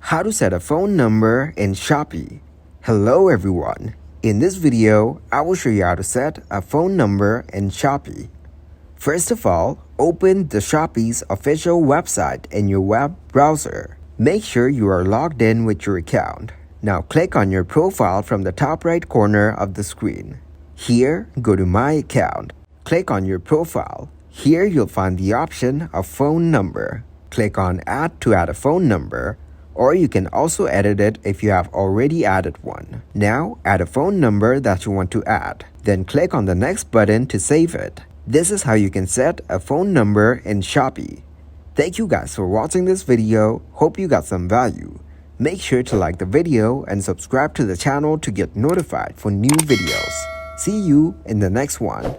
How to set a phone number in Shopee. Hello everyone. In this video, I will show you how to set a phone number in Shopee. First of all, open the Shopee's official website in your web browser. Make sure you are logged in with your account. Now click on your profile from the top right corner of the screen. Here, go to My Account. Click on your profile. Here you'll find the option of phone number. Click on Add to add a phone number, or you can also edit it if you have already added one. Now add a phone number that you want to add. Then click on the next button to save it. This is how you can set a phone number in Shopee. Thank you guys for watching this video. Hope you got some value. Make sure to like the video and subscribe to the channel to get notified for new videos. See you in the next one.